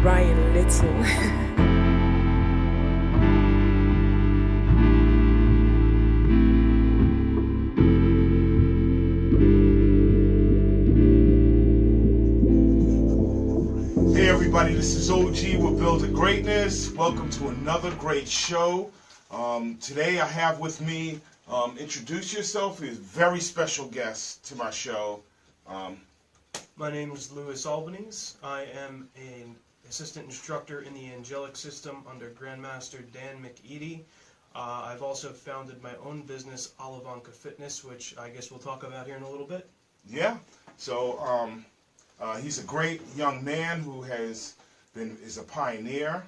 Ryan Little. Hey everybody, this is OG with Building Greatness. Welcome to another great show. Today I have with me, introduce yourself, is a very special guest to my show. My name is Louis Albanese. I am an assistant instructor in the Angelic System under Grandmaster Dan McEady. I've also founded my own business, Olivanka Fitness, which I guess we'll talk about here in a little bit. Yeah, so he's a great young man who is a pioneer.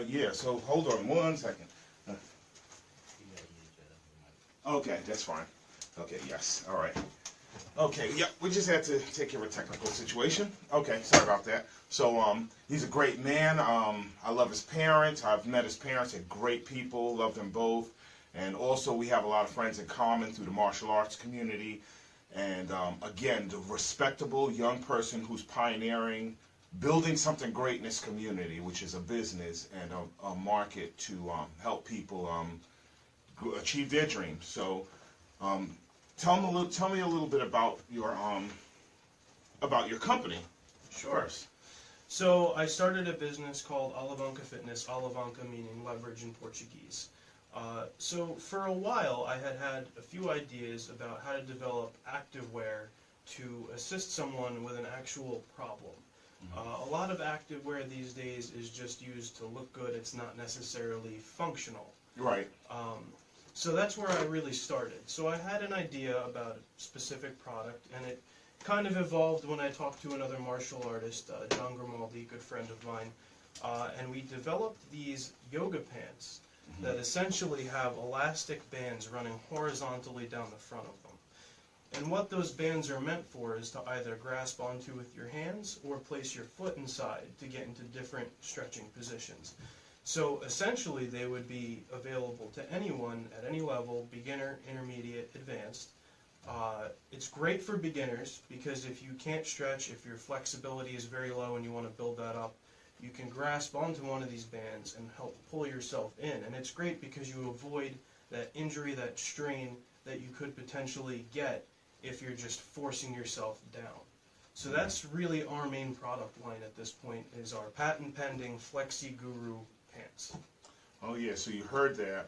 Yeah, so hold on one second. Okay, that's fine. Okay, yes, all right. Okay, yeah, we just had to take care of a technical situation. Okay, sorry about that. So, he's a great man. I love his parents. I've met his parents. They're great people. Love them both. And also, we have a lot of friends in common through the martial arts community. And again, the respectable young person who's pioneering, building something great in this community, which is a business and a market to help people achieve their dreams. So, tell me a little bit about your company. Sure. So I started a business called Olivanka Fitness, Olivanka meaning leverage in Portuguese. So for a while I had a few ideas about how to develop activewear to assist someone with an actual problem. A lot of activewear these days is just used to look good. It's not necessarily functional. Right. So that's where I really started. So I had an idea about a specific product, and it kind of evolved when I talked to another martial artist, John Grimaldi, a good friend of mine, and we developed these yoga pants that essentially have elastic bands running horizontally down the front of them. And what those bands are meant for is to either grasp onto with your hands or place your foot inside to get into different stretching positions. So essentially they would be available to anyone at any level, beginner, intermediate, advanced. It's great for beginners because if you can't stretch, if your flexibility is very low and you want to build that up, you can grasp onto one of these bands and help pull yourself in. And it's great because you avoid that injury, that strain that you could potentially get if you're just forcing yourself down. So that's really our main product line at this point, is our patent pending Flexi Guru pants. Oh yeah, so you heard that.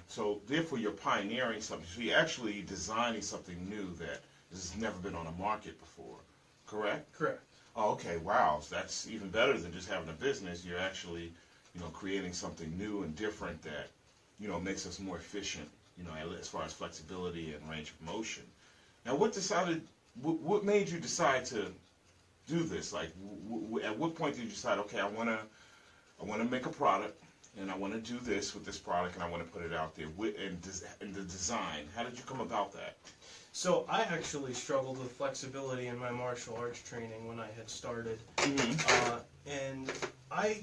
So therefore, you're pioneering something. So you're actually designing something new that has never been on the market before. Correct? Correct. Oh, okay. Wow. So that's even better than just having a business. You're actually, creating something new and different that, makes us more efficient. As far as flexibility and range of motion. Now, what made you decide to do this? Like, at what point did you decide? Okay, I want to make a product, and I want to do this with this product, and I want to put it out there. And the design, how did you come about that? So I actually struggled with flexibility in my martial arts training when I had started. And I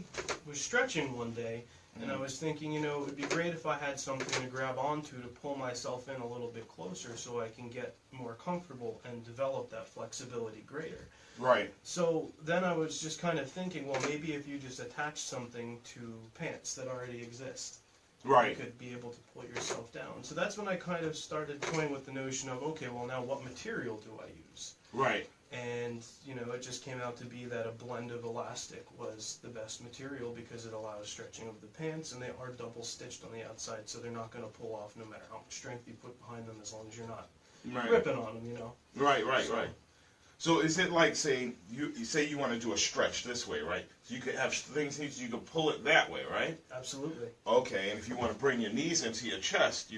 was stretching one day, and I was thinking, it would be great if I had something to grab onto to pull myself in a little bit closer so I can get more comfortable and develop that flexibility greater. Right. So then I was just kind of thinking, well, maybe if you just attach something to pants that already exist, right, you could be able to pull yourself down. So that's when I kind of started toying with the notion of, okay, well, now what material do I use? Right. And, it just came out to be that a blend of elastic was the best material because it allows stretching of the pants, and they are double stitched on the outside, so they're not going to pull off no matter how much strength you put behind them, as long as you're not ripping on them, Right. So is it like, say you want to do a stretch this way, right? So you could have things you could pull it that way, right? Absolutely. Okay, and if you want to bring your knees into your chest,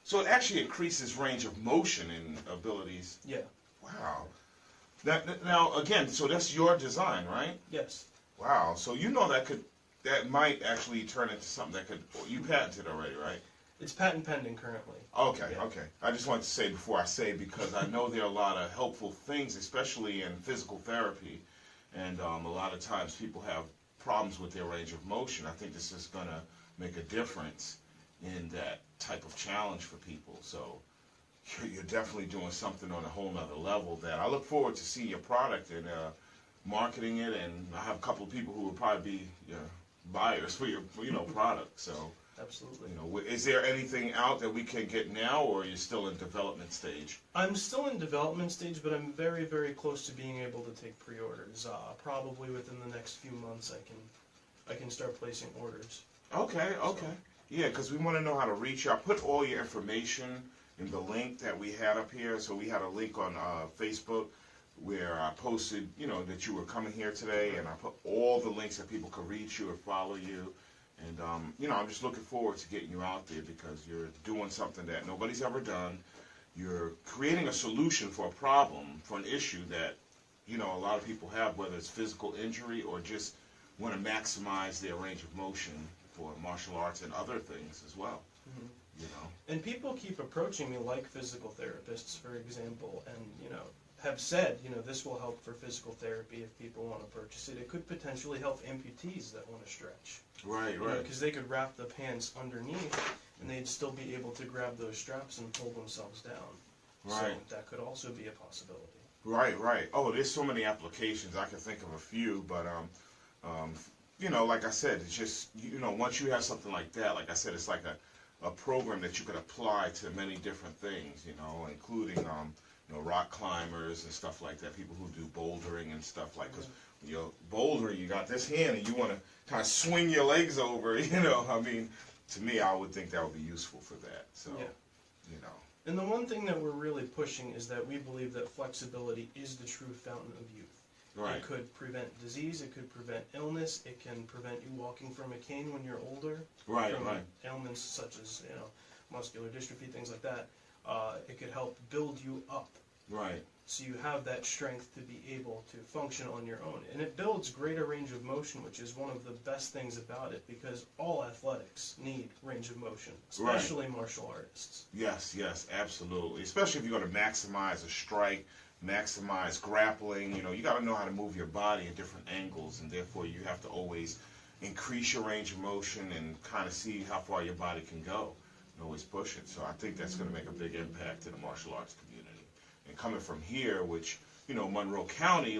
so it actually increases range of motion and abilities. Yeah. Wow. Now again, so that's your design, right? Yes. Wow. So that might actually turn into something you patented already, right? It's patent pending currently. Okay, Yeah. okay. I just wanted to say before I say, because I know there are a lot of helpful things, especially in physical therapy, and a lot of times people have problems with their range of motion. I think this is going to make a difference in that type of challenge for people. So you're definitely doing something on a whole nother level. That I look forward to see your product and marketing it, and I have a couple of people who will probably be buyers for your product. So. Absolutely. Is there anything out that we can get now, or are you still in development stage? I'm still in development stage, but I'm very, very close to being able to take pre-orders. Probably within the next few months, I can start placing orders. Okay, okay. Yeah, because we want to know how to reach you. I put all your information in the link that we had up here. So we had a link on Facebook where I posted, that you were coming here today, and I put all the links that people could reach you or follow you. And, I'm just looking forward to getting you out there because you're doing something that nobody's ever done. You're creating a solution for a problem, for an issue that, a lot of people have, whether it's physical injury or just want to maximize their range of motion for martial arts and other things as well. Mm-hmm. And people keep approaching me like physical therapists, for example, and, have said, this will help for physical therapy if people want to purchase it. It could potentially help amputees that want to stretch. Right. Because they could wrap the pants underneath, and they'd still be able to grab those straps and pull themselves down. Right. So that could also be a possibility. Right. Oh, there's so many applications. I can think of a few, but like I said, it's just once you have something like that, like I said, it's like a program that you could apply to many different things, including rock climbers and stuff like that, people who do bouldering and stuff like, because bouldering, you got this hand and you want to kind of swing your legs over, to me, I would think that would be useful for that. So, And the one thing that we're really pushing is that we believe that flexibility is the true fountain of youth. Right. It could prevent disease, it could prevent illness, it can prevent you walking from a cane when you're older. Right. Ailments such as, muscular dystrophy, things like that. It could help build you up. Right. So you have that strength to be able to function on your own. And it builds greater range of motion, which is one of the best things about it, because all athletics need range of motion, especially martial artists. Yes, absolutely. Especially if you're going to maximize a strike, maximize grappling, you got to know how to move your body at different angles, and therefore you have to always increase your range of motion and kind of see how far your body can go and always push it. So I think that's going to make a big impact in the martial arts community. And coming from here, which, Monroe County,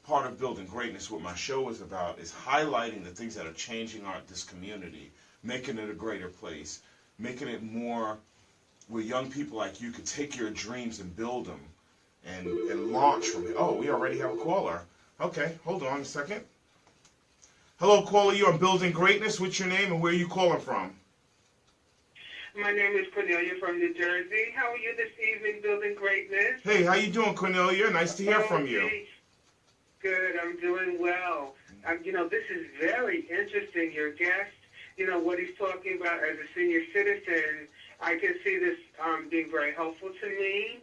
part of building greatness, what my show is about, is highlighting the things that are changing this community, making it a greater place, making it more where young people like you could take your dreams and build them and launch from it. Oh, we already have a caller. Okay, hold on a second. Hello, caller, you're on Building Greatness. What's your name and where are you calling from? My name is Cornelia from New Jersey. How are you this evening, Building Greatness? Hey, how you doing, Cornelia? Nice to hear from you. Good, I'm doing well. This is very interesting, your guest. What he's talking about as a senior citizen, I can see this being very helpful to me.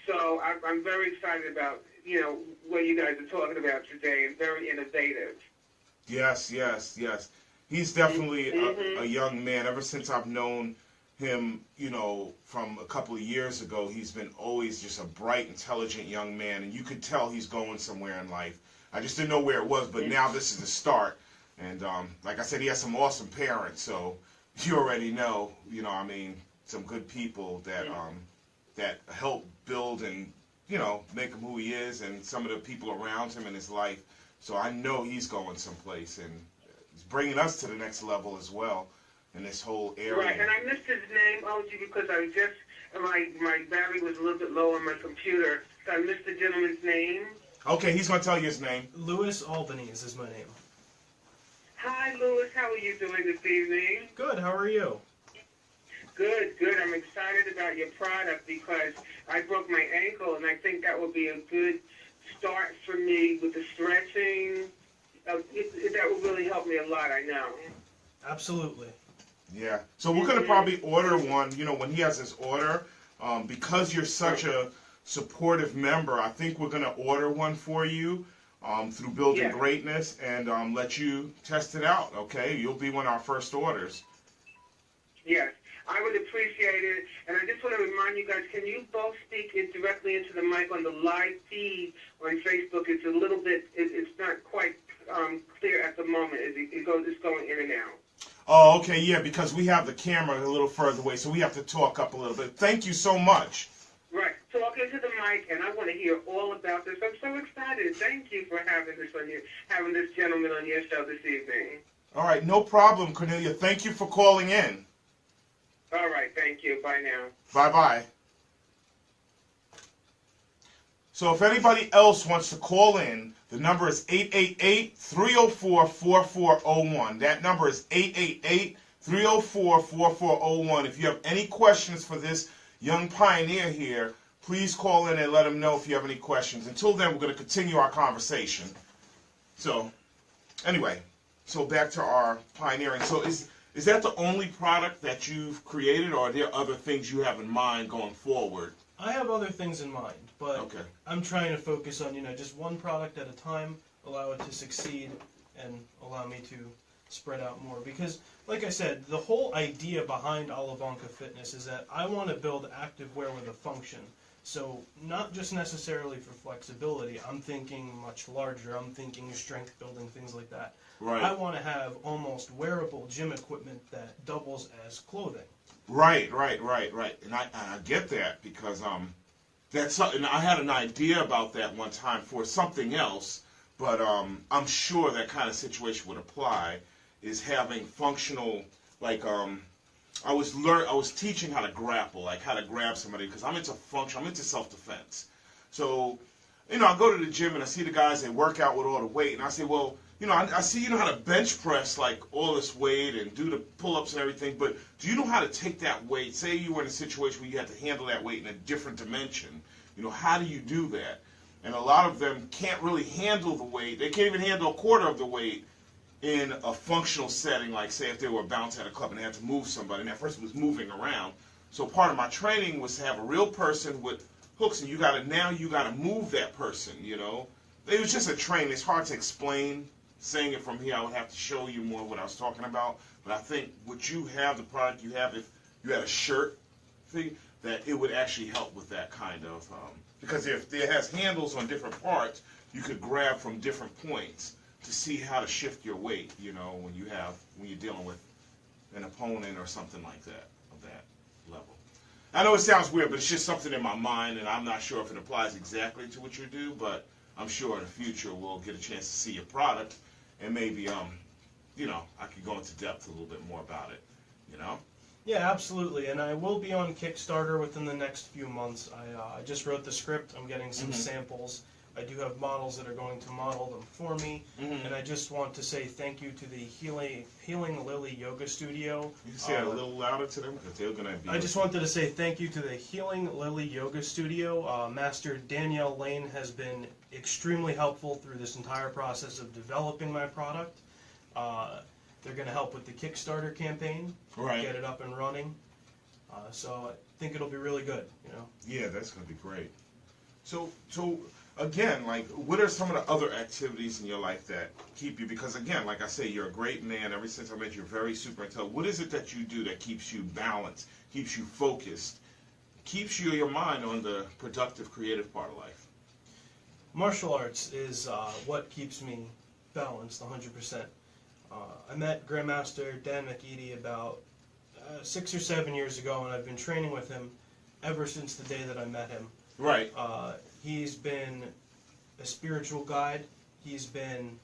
So I'm very excited about, what you guys are talking about today, and very innovative. Yes. He's definitely a young man. Ever since I've known him, from a couple of years ago, he's been always just a bright, intelligent young man. And you could tell he's going somewhere in life. I just didn't know where it was, but now this is the start. And like I said, he has some awesome parents. So you already know, some good people that that help build and, make him who he is, and some of the people around him in his life. So I know he's going someplace, and he's bringing us to the next level as well in this whole area. Right, and I missed his name, OG, because my battery was a little bit low on my computer, so I missed the gentleman's name. Okay, he's going to tell you his name. Louis Albanese is my name. Hi, Louis. How are you doing this evening? Good. How are you? Good. I'm excited about your product because I broke my ankle, and I think that would be a good start for me with the stretching. That would really help me a lot, I know. Absolutely. Yeah. So we're going to probably order one, when he has his order. Because you're such a supportive member, I think we're going to order one for you through Building Greatness and let you test it out, okay? You'll be one of our first orders. Yes. I would appreciate it. And I just want to remind you guys, can you both speak directly into the mic on the live feed on Facebook? It's a little bit, it's not quite clear at the moment. It's going in and out. Oh, okay, yeah, because we have the camera a little further away, so we have to talk up a little bit. Thank you so much. Right. Talk into the mic, and I want to hear all about this. I'm so excited. Thank you for having this gentleman on your show this evening. All right, no problem, Cornelia. Thank you for calling in. All right. Thank you. Bye now. Bye-bye. So if anybody else wants to call in, the number is 888-304-4401. That number is 888-304-4401. If you have any questions for this young pioneer here, please call in and let him know if you have any questions. Until then, we're going to continue our conversation. So, anyway, so back to our pioneering. So is that the only product that you've created, or are there other things you have in mind going forward? I have other things in mind, but Okay. I'm trying to focus on, just one product at a time, allow it to succeed, and allow me to spread out more. Because, like I said, the whole idea behind Alavanca Fitness is that I want to build activewear with a function. So, not just necessarily for flexibility. I'm thinking much larger. I'm thinking strength building, things like that. Right. I want to have almost wearable gym equipment that doubles as clothing. Right. And I get that because that's something I had an idea about that one time for something else, but I'm sure that kind of situation would apply. Is having functional, like I was teaching how to grapple, like how to grab somebody, because I'm into function, I'm into self-defense. So, I go to the gym and I see the guys, they work out with all the weight, and I say, well, I see you know how to bench press like all this weight and do the pull-ups and everything, but do you know how to take that weight? Say you were in a situation where you had to handle that weight in a different dimension. How do you do that? And a lot of them can't really handle the weight. They can't even handle a quarter of the weight in a functional setting, like say if they were bouncing at a club and they had to move somebody, and that person was moving around. So part of my training was to have a real person with hooks, and you gotta move that person, It was just a training. It's hard to explain. Saying it from here, I would have to show you more what I was talking about. But I think what you have, the product you have, if you had a shirt thing, that it would actually help with that kind of, because if it has handles on different parts, you could grab from different points to see how to shift your weight, when you're dealing with an opponent or something like that, of that level. I know it sounds weird, but it's just something in my mind, and I'm not sure if it applies exactly to what you do, but I'm sure in the future we'll get a chance to see your product, and maybe, I could go into depth a little bit more about it, Yeah, absolutely, and I will be on Kickstarter within the next few months. I just wrote the script. I'm getting some samples. I do have models that are going to model them for me, and I just want to say thank you to the Healing Lily Yoga Studio. You can say it a little louder to them, because they're going to be... I just wanted to say thank you to the Healing Lily Yoga Studio. Master Danielle Lane has been extremely helpful through this entire process of developing my product. They're going to help with the Kickstarter campaign, Right. get it up and running. So I think it'll be really good, Yeah, that's going to be great. So again, like, what are some of the other activities in your life that keep you? Because again, like I say, you're a great man. Ever since I met you, you're very super intelligent. What is it that you do that keeps you balanced, keeps you focused, keeps your mind on the productive, creative part of life? Martial arts is what keeps me balanced 100%. I met Grandmaster Dan McEady about 6 or 7 years ago, and I've been training with him ever since the day that I met him. Right. He's been a spiritual guide. He's been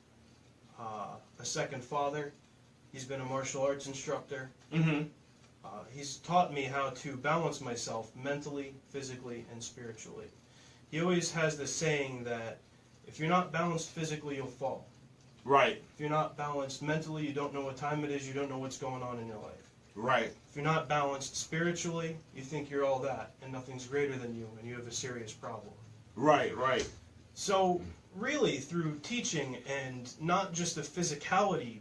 a second father. He's been a martial arts instructor. Mm-hmm. He's taught me how to balance myself mentally, physically, and spiritually. He always has this saying that if you're not balanced physically, you'll fall. Right. If you're not balanced mentally, you don't know what time it is, you don't know what's going on in your life. Right. If you're not balanced spiritually, you think you're all that, and nothing's greater than you, and you have a serious problem. Right. So, really, through teaching, and not just the physicality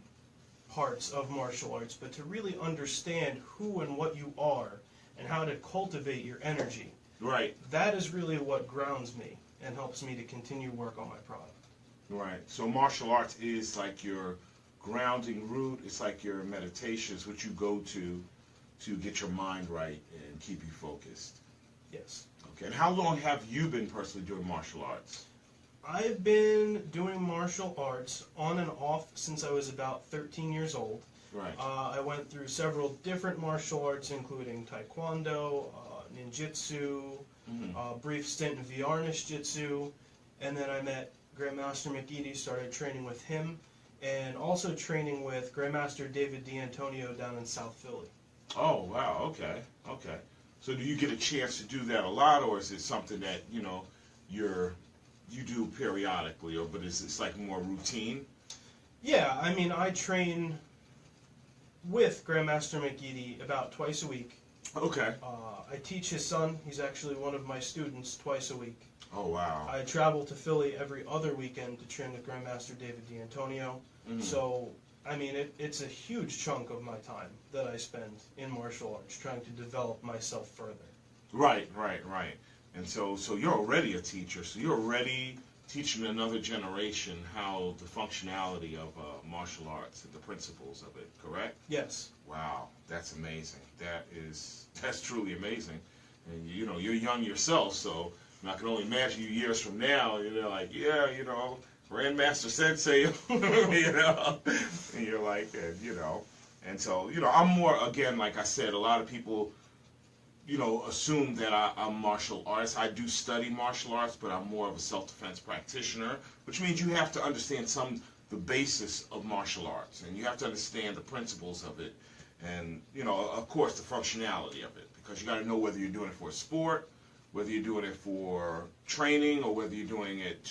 parts of martial arts, but to really understand who and what you are, and how to cultivate your energy, Right. that is really what grounds me, and helps me to continue work on my product. Right. So martial arts is like your grounding root. It's like your meditation. It's what you go to get your mind right and keep you focused. Yes. Okay. And how long have you been personally doing martial arts? I've been doing martial arts on and off since I was about 13 years old. Right. I went through several different martial arts, including Taekwondo, Ninjutsu, brief stint in Viarnish Jitsu, and then I met Grandmaster McEady, started training with him, and also training with Grandmaster David D'Antonio down in South Philly. Oh, wow. Okay. Okay. So do you get a chance to do that a lot, or is it something that, you do periodically, but it's like more routine? Yeah, I mean, I train with Grandmaster McEady about twice a week. Okay. I teach his son. He's actually one of my students twice a week. Oh, wow. I travel to Philly every other weekend to train with Grandmaster David D'Antonio. So, I mean, it's a huge chunk of my time that I spend in martial arts trying to develop myself further. Right. And so you're already a teacher, so you're already teaching another generation how the functionality of martial arts and the principles of it, correct? Yes. Wow, that's amazing. That's truly amazing. And you're young yourself, so I can only imagine you years from now, like, Grandmaster Sensei, and you're like, and so, I'm more, again, like I said, a lot of people, assume that I'm martial arts. I do study martial arts, but I'm more of a self-defense practitioner, which means you have to understand the basis of martial arts, and you have to understand the principles of it, and, of course, the functionality of it, because you got to know whether you're doing it for a sport, whether you're doing it for training, or whether you're doing it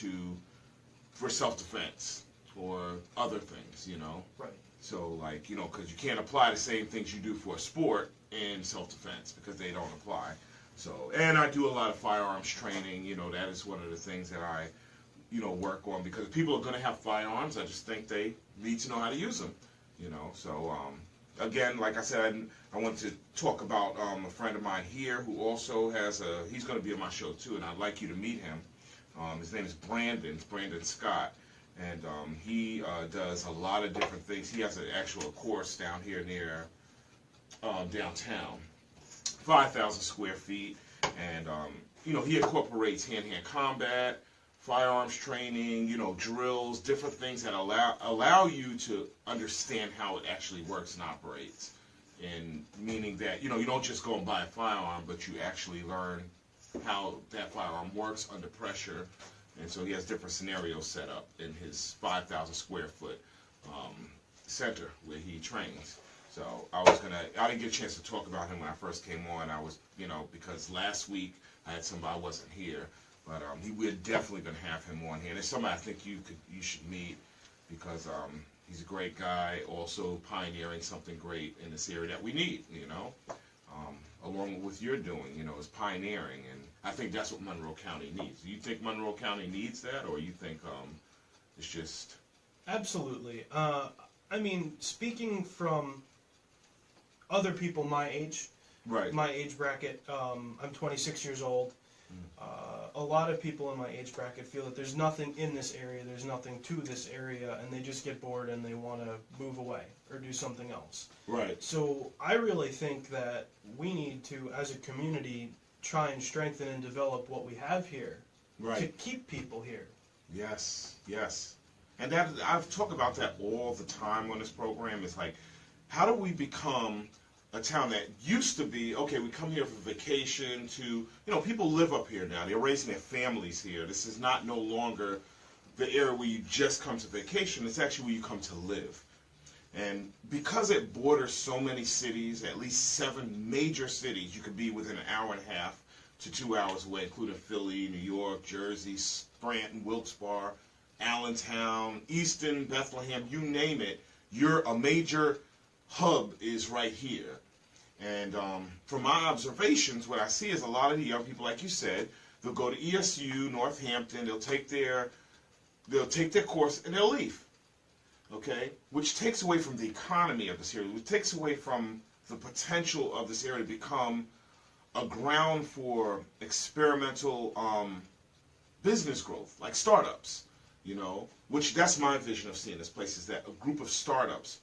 for self-defense or other things, Right. So, like, because you can't apply the same things you do for a sport in self-defense because they don't apply. So, and I do a lot of firearms training. That is one of the things that I, work on, because if people are going to have firearms, I just think they need to know how to use them. So, again, like I said, I want to talk about a friend of mine here who also he's going to be on my show too, and I'd like you to meet him. His name is Brandon Scott, and he does a lot of different things. He has an actual course down here near downtown, 5,000 square feet, and he incorporates hand-to-hand combat, firearms training, drills, different things that allow you to understand how it actually works and operates. And meaning that you don't just go and buy a firearm, but you actually learn how that firearm works under pressure. And so he has different scenarios set up in his 5,000 square foot center where he trains. So I didn't get a chance to talk about him when I first came on. I was, because last week I had somebody, I wasn't here, but we're definitely going to have him on here. And it's somebody I think you should meet, because he's a great guy, also pioneering something great in this area that we need, along with what you're doing, is pioneering. And I think that's what Monroe County needs. Do you think Monroe County needs that, or you think it's just... Absolutely. I mean, speaking from other people my age, right, my age bracket, I'm 26 years old. A lot of people in my age bracket feel that there's nothing in this area, there's nothing to this area, and they just get bored and they want to move away or do something else. Right. So I really think that we need to, as a community, try and strengthen and develop what we have here, right, to keep people here. Yes. And I've talked about that all the time on this program. It's like, how do we become a town that used to be, okay, we come here for vacation to, people live up here now. They're raising their families here. This is no longer the area where you just come to vacation. It's actually where you come to live. And because it borders so many cities, at least 7 major cities, you could be within an hour and a half to 2 hours away, including Philly, New York, Jersey, Scranton, Wilkes-Barre, Allentown, Easton, Bethlehem, you name it, a major hub is right here. And from my observations, what I see is a lot of the young people, like you said, they'll go to ESU, Northampton, they'll take their course, and they'll leave. Okay? Which takes away from the economy of this area, which takes away from the potential of this area to become a ground for experimental business growth, like startups, which that's my vision of seeing this place, is that a group of startups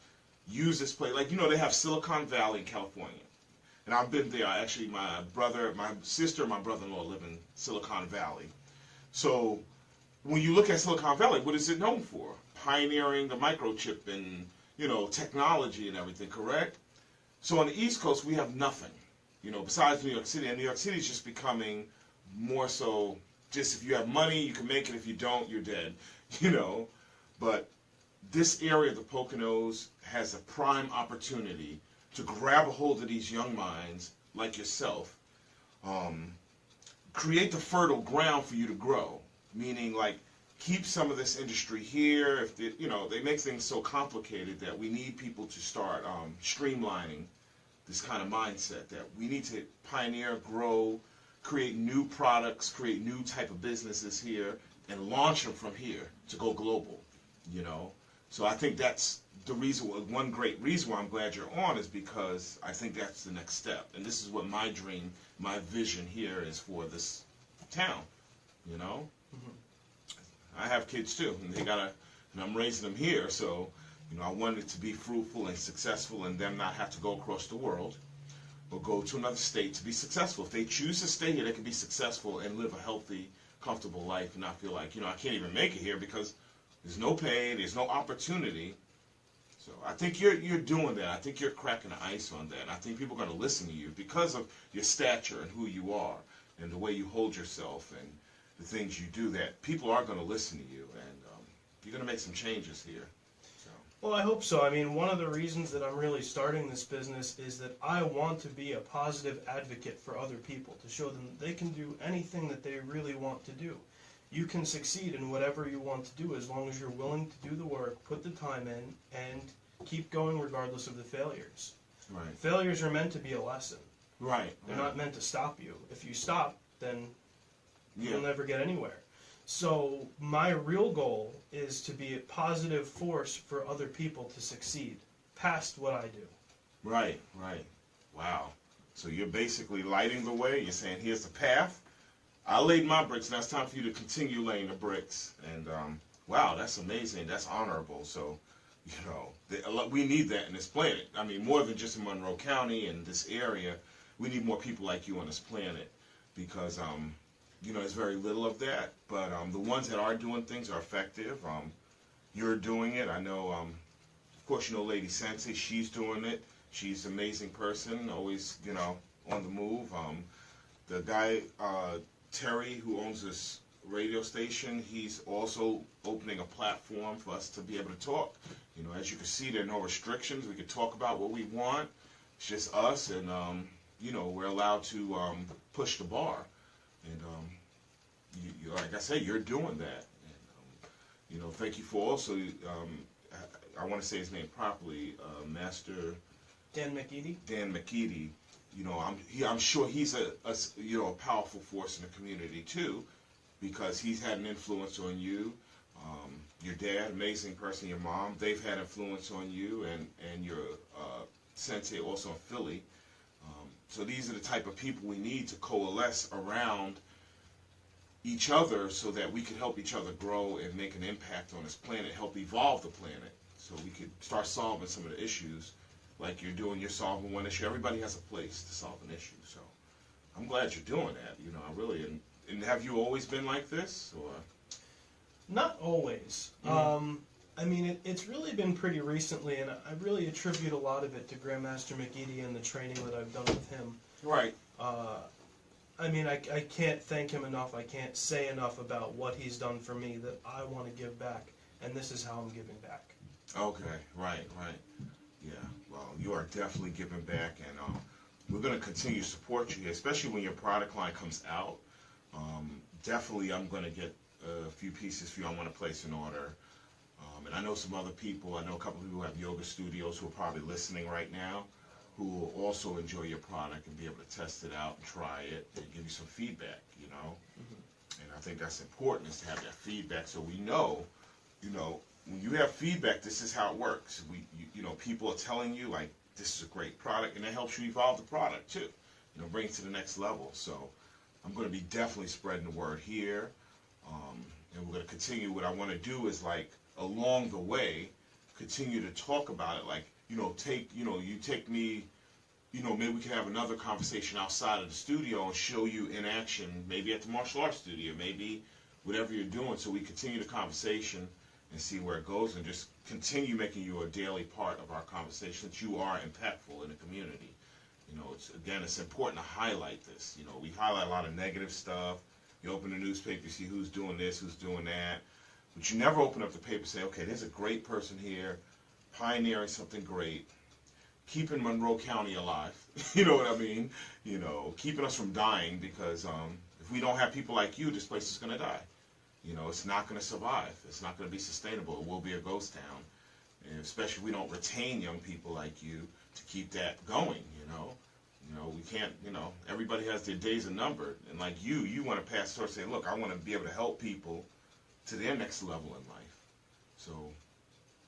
use this place. Like, they have Silicon Valley in California. And I've been there. Actually, my sister and my brother-in-law live in Silicon Valley. So when you look at Silicon Valley, what is it known for? Pioneering the microchip and, technology and everything, correct? So on the East Coast, we have nothing, besides New York City. And New York City is just becoming more so just if you have money, you can make it. If you don't, you're dead, But this area of the Poconos has a prime opportunity to grab a hold of these young minds like yourself, create the fertile ground for you to grow, meaning like keep some of this industry here. If they make things so complicated that we need people to start streamlining this kind of mindset, that we need to pioneer, grow, create new products, create new type of businesses here, and launch them from here to go global, So I think that's the reason, one great reason why I'm glad you're on is because I think that's the next step. And this is what my dream, my vision here is for this town, Mm-hmm. I have kids too, and and I'm raising them here, so, I want it to be fruitful and successful and them not have to go across the world or go to another state to be successful. If they choose to stay here, they can be successful and live a healthy, comfortable life and not feel like, I can't even make it here because there's no pay, there's no opportunity. So I think you're doing that. I think you're cracking the ice on that. I think people are going to listen to you because of your stature and who you are and the way you hold yourself and the things you do, that people are going to listen to you, and you're going to make some changes here. So. Well, I hope so. I mean, one of the reasons that I'm really starting this business is that I want to be a positive advocate for other people, to show them that they can do anything that they really want to do. You can succeed in whatever you want to do as long as you're willing to do the work, put the time in, and keep going regardless of the failures. Right. Failures are meant to be a lesson. Right. They're not meant to stop you. If you stop, then you'll Yeah. never get anywhere. So my real goal is to be a positive force for other people to succeed past what I do. Right. Wow. So you're basically lighting the way. You're saying, here's the path. I laid my bricks. Now it's time for you to continue laying the bricks. And wow, that's amazing. That's honorable. So, we need that in this planet. I mean, more than just in Monroe County and this area. We need more people like you on this planet because, there's very little of that. But the ones that are doing things are effective. You're doing it. I know, of course, Lady Sensei. She's doing it. She's an amazing person, always, on the move. The guy, Terry, who owns this radio station, he's also opening a platform for us to be able to talk. As you can see, there are no restrictions. We can talk about what we want. It's just us, and, we're allowed to push the bar. And, like I say, you're doing that. And, thank you for also, I want to say his name properly, Master Dan McEady? Dan McEady. I'm sure he's a powerful force in the community too, because he's had an influence on you. Your dad, amazing person, your mom, they've had influence on you, and your sensei also in Philly. So these are the type of people we need to coalesce around each other so that we can help each other grow and make an impact on this planet, help evolve the planet, so we could start solving some of the issues like you're doing. You're solving one issue. Everybody has a place to solve an issue. So I'm glad you're doing that. I really, and have you always been like this, or? Not always. Mm-hmm. I mean, it's really been pretty recently, and I really attribute a lot of it to Grandmaster McEady and the training that I've done with him. Right. I mean, I can't thank him enough. I can't say enough about what he's done for me that I want to give back, and this is how I'm giving back. Okay, right. Yeah, well, you are definitely giving back, and we're going to continue to support you, especially when your product line comes out. Definitely, I'm going to get a few pieces for you. I want to place an order. And I know some other people. I know a couple of people who have yoga studios who are probably listening right now, who will also enjoy your product and be able to test it out and try it and give you some feedback, Mm-hmm. And I think that's important, is to have that feedback so we know, when you have feedback, this is how it works. People are telling you, like, this is a great product, and it helps you evolve the product, too. Bring it to the next level. So I'm going to be definitely spreading the word here. And we're going to continue. What I want to do is, like, along the way, continue to talk about it. Like, you take me, maybe we can have another conversation outside of the studio and show you in action, maybe at the martial arts studio, maybe whatever you're doing. So we continue the conversation and see where it goes, and just continue making you a daily part of our conversation, that you are impactful in the community. You know, it's important to highlight this. You know, we highlight a lot of negative stuff. You open the newspaper, you see who's doing this, who's doing that. But you never open up the paper and say, okay, there's a great person here, pioneering something great, keeping Monroe County alive. You know what I mean? You know, keeping us from dying, because if we don't have people like you, this place is going to die. You know, it's not going to survive. It's not going to be sustainable. It will be a ghost town. And especially if we don't retain young people like you to keep that going, you know. You know, we can't, you know, everybody has their days numbered. And like you want to pass the torch saying, look, I want to be able to help people to their next level in life. So,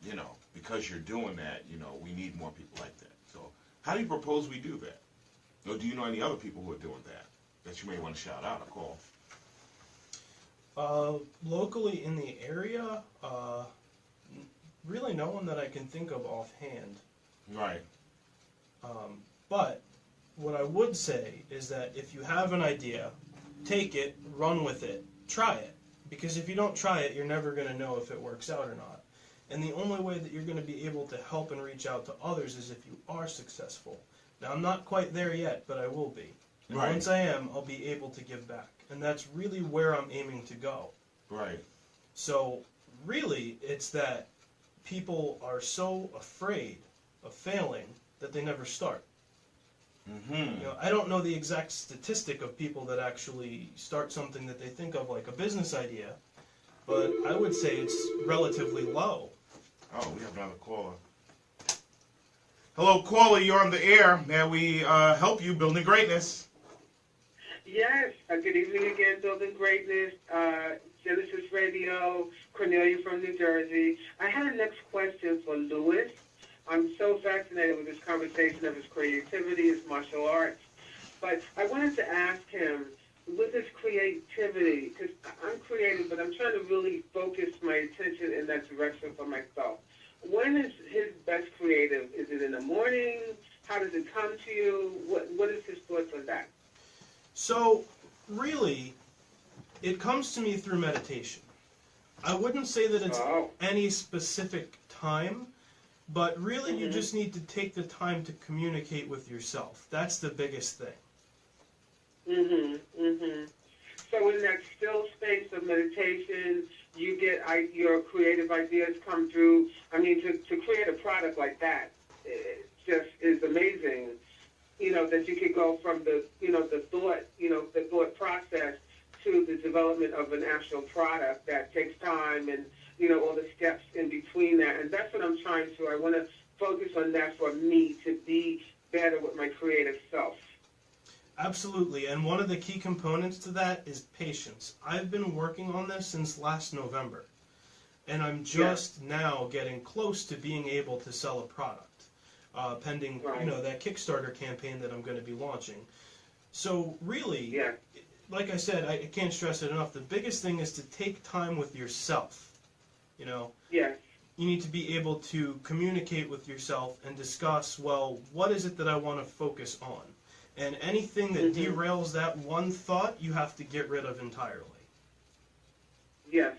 you know, because you're doing that, you know, we need more people like that. So how do you propose we do that? Or do you know any other people who are doing that you may want to shout out or call? Locally in the area, really no one that I can think of offhand. Right. But what I would say is that if you have an idea, take it, run with it, try it. Because if you don't try it, you're never going to know if it works out or not. And the only way that you're going to be able to help and reach out to others is if you are successful. Now, I'm not quite there yet, but I will be. And Right. once I am, I'll be able to give back. And that's really where I'm aiming to go. Right. So, really, it's that people are so afraid of failing that they never start. Mm-hmm. You know, I don't know the exact statistic of people that actually start something that they think of like a business idea, but I would say it's relatively low. Oh, we have another caller. Hello, caller, you're on the air. May we help you building greatness? Yes. Good evening again, Building Greatness, Genesis Radio, Cornelia from New Jersey. I had a next question for Louis. I'm so fascinated with this conversation of his creativity, his martial arts. But I wanted to ask him, with his creativity, because I'm creative, but I'm trying to really focus my attention in that direction for myself. When is his best creative? Is it in the morning? How does it come to you? What is his thoughts on that? So, really, it comes to me through meditation. I wouldn't say that it's any specific time, but really you just need to take the time to communicate with yourself. That's the biggest thing. So in that still space of meditation, you get your creative ideas come through. I mean, to create a product like that, it just is amazing. You know, that you could go from the thought process to the development of an actual product that takes time and, you know, all the steps in between that. And that's what I'm trying to. I want to focus on that for me to be better with my creative self. Absolutely, and one of the key components to that is patience. I've been working on this since last November, and I'm just now getting close to being able to sell a product, pending that Kickstarter campaign that I'm going to be launching. So really, like I said, I can't stress it enough. The biggest thing is to take time with yourself. You know, you need to be able to communicate with yourself and discuss, well, what is it that I want to focus on? And anything that derails that one thought, you have to get rid of entirely. Yes.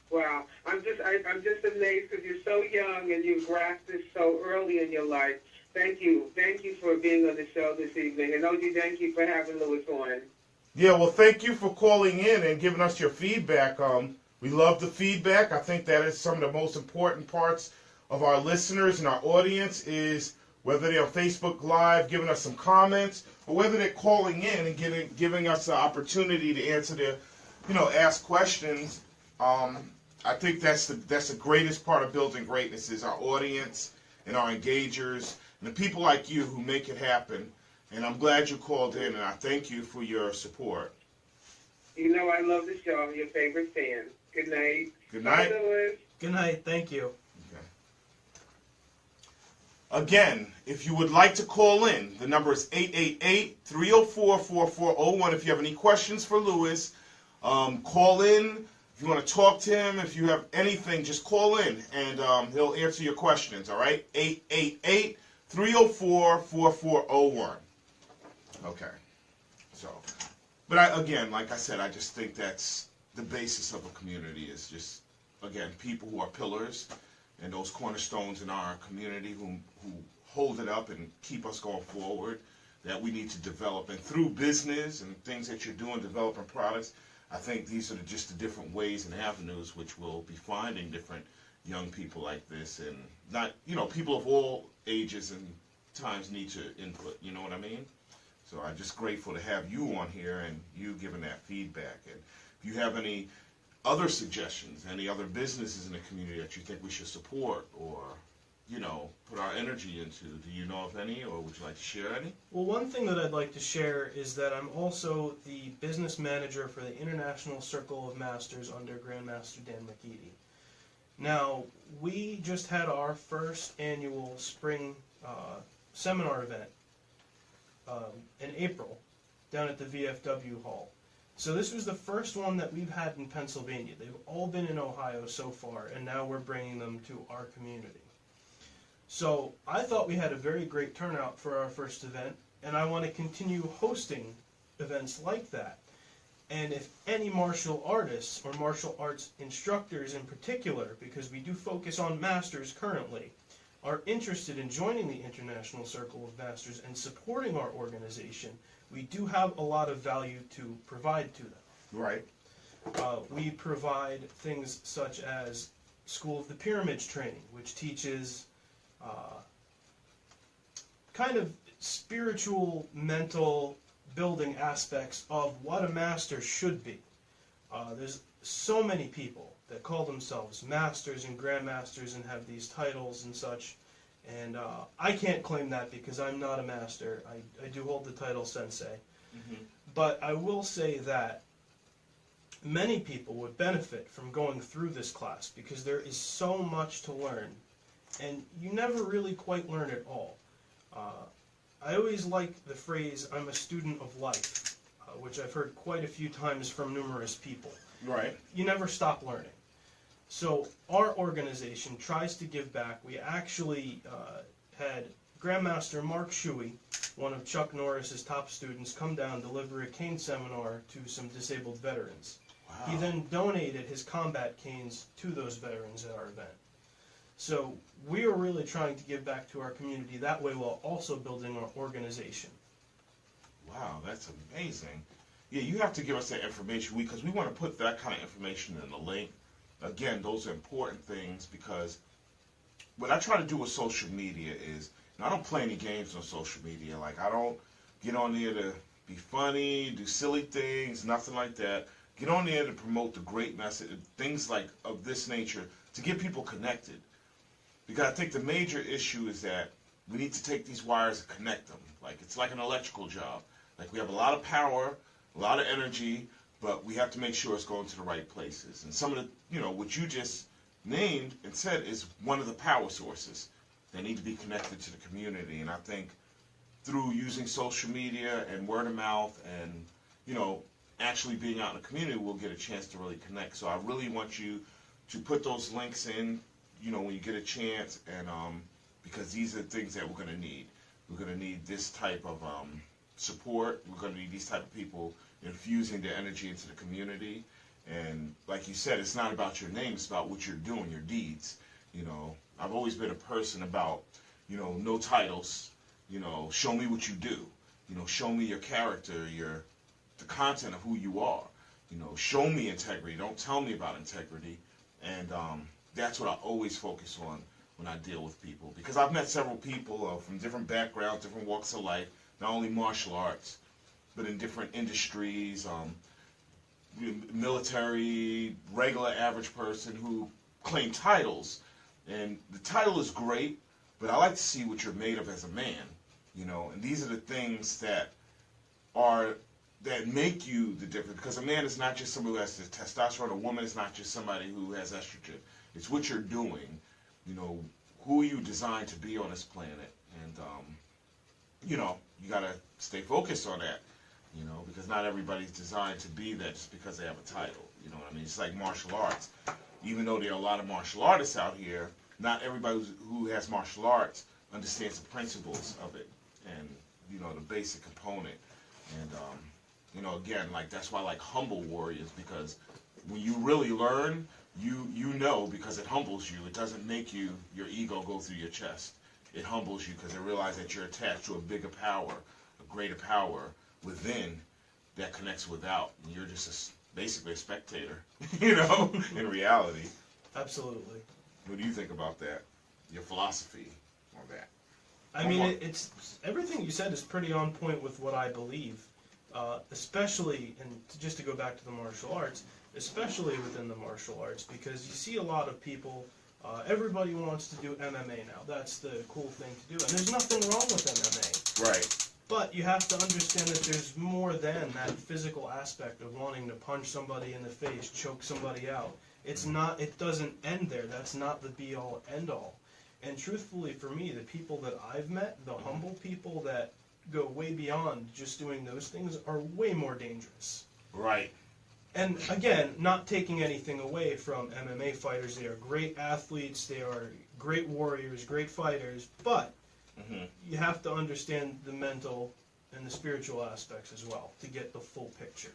Wow, I'm just amazed because you're so young and you've grasped this so early in your life. Thank you for being on the show this evening, and Oji, thank you for having Louis on. Yeah, well, thank you for calling in and giving us your feedback. We love the feedback. I think that is some of the most important parts of our listeners and our audience is whether they're on Facebook Live giving us some comments or whether they're calling in and giving us the opportunity to answer their, ask questions. I think that's the greatest part of building greatness is our audience and our engagers and the people like you who make it happen. And I'm glad you called in, and I thank you for your support. You know I love the show. I'm your favorite fan. Good night. Good night. Bye, Louis. Good night. Thank you. Again, if you would like to call in, the number is 888-304-4401. If you have any questions for Louis, call in. If you want to talk to him, if you have anything, just call in, and he'll answer your questions, all right? 888-304-4401. Okay. So, but again, like I said, I just think that's the basis of a community is just, again, people who are pillars and those cornerstones in our community who hold it up and keep us going forward, that we need to develop. And through business and things that you're doing, developing products, I think these are just the different ways and avenues which we'll be finding different young people like this, and not, people of all ages and times need to input, you know what I mean? So I'm just grateful to have you on here and you giving that feedback. And if you have any other suggestions, any other businesses in the community that you think we should support or, put our energy into, do you know of any, or would you like to share any? Well, one thing that I'd like to share is that I'm also the business manager for the International Circle of Masters under Grandmaster Dan McEady. Now, we just had our first annual spring seminar event in April down at the VFW Hall. So this was the first one that we've had in Pennsylvania. They've all been in Ohio so far, and now we're bringing them to our community. So I thought we had a very great turnout for our first event, and I want to continue hosting events like that. And if any martial artists or martial arts instructors in particular, because we do focus on masters currently, are interested in joining the International Circle of Masters and supporting our organization, we do have a lot of value to provide to them. Right. We provide things such as School of the Pyramids training, which teaches kind of spiritual, mental building aspects of what a master should be. There's so many people that call themselves masters and grandmasters and have these titles and such, and I can't claim that because I'm not a master. I do hold the title sensei. Mm-hmm. But I will say that many people would benefit from going through this class because there is so much to learn, and you never really quite learn it all. I always like the phrase, I'm a student of life, which I've heard quite a few times from numerous people. Right. You never stop learning. So our organization tries to give back. We actually had Grandmaster Mark Shuey, one of Chuck Norris's top students, come down, deliver a cane seminar to some disabled veterans. Wow. He then donated his combat canes to those veterans at our event. So we are really trying to give back to our community that way while also building our organization. Wow, that's amazing. Yeah, you have to give us that information because we want to put that kind of information in the link. Again, those are important things because what I try to do with social media is, I don't play any games on social media. Like, I don't get on there to be funny, do silly things, nothing like that. Get on there to promote the great message, things like of this nature, to get people connected. Because I think the major issue is that we need to take these wires and connect them. Like, it's like an electrical job. Like, we have a lot of power, a lot of energy, but we have to make sure it's going to the right places. And some of the, what you just named and said is one of the power sources that need to be connected to the community. And I think through using social media and word of mouth and, actually being out in the community, we'll get a chance to really connect. So I really want you to put those links in, when you get a chance, and because these are things that we're going to need. We're going to need this type of support. We're going to need these type of people infusing their energy into the community. And like you said, it's not about your name, it's about what you're doing, your deeds. I've always been a person about, no titles, show me what you do. Show me your character, the content of who you are. Show me integrity. Don't tell me about integrity. And that's what I always focus on when I deal with people. Because I've met several people from different backgrounds, different walks of life, not only martial arts, but in different industries, military, regular average person who claim titles. And the title is great, but I like to see what you're made of as a man, and these are the things that make you the difference. Because a man is not just somebody who has the testosterone. A woman is not just somebody who has estrogen. It's what you're doing. Who are you designed to be on this planet? And, you got to stay focused on that, because not everybody's designed to be that just because they have a title. You know what I mean? It's like martial arts. Even though there are a lot of martial artists out here, not everybody who has martial arts understands the principles of it and, the basic component. And, again, like, that's why I like Humble Warriors, because when you really learn, you know, because it humbles you. It doesn't make your ego go through your chest. It humbles you because it realizes that you're attached to a bigger power, a greater power within that connects without. And you're just basically a spectator, in reality. Absolutely. What do you think about that? Your philosophy on that? I mean, it's everything you said is pretty on point with what I believe, especially, and just to go back to the martial arts, especially within the martial arts, because you see a lot of people, everybody wants to do MMA now. That's the cool thing to do, and there's nothing wrong with MMA. Right. But you have to understand that there's more than that physical aspect of wanting to punch somebody in the face, choke somebody out. It's not, it doesn't end there. That's not the be-all, end-all. And truthfully, for me, the people that I've met, the humble people that go way beyond just doing those things, are way more dangerous. Right. And again, not taking anything away from MMA fighters. They are great athletes, they are great warriors, great fighters, but you have to understand the mental and the spiritual aspects as well to get the full picture.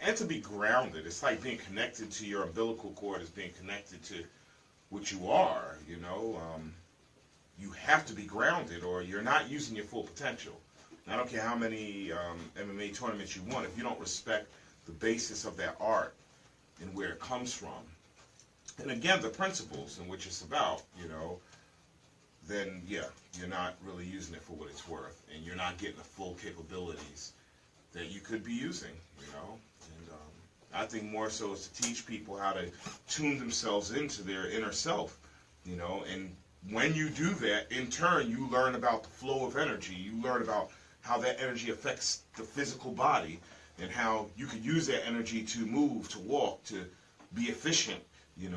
And to be grounded. It's like being connected to your umbilical cord is being connected to what you are, You have to be grounded or you're not using your full potential. And I don't care how many MMA tournaments you won, if you don't respect the basis of that art and where it comes from, and again, the principles in which it's about, then, yeah, you're not really using it for what it's worth, and you're not getting the full capabilities that you could be using, And I think more so is to teach people how to tune themselves into their inner self, and when you do that, in turn, you learn about the flow of energy. You learn about how that energy affects the physical body and how you can use that energy to move, to walk, to be efficient, and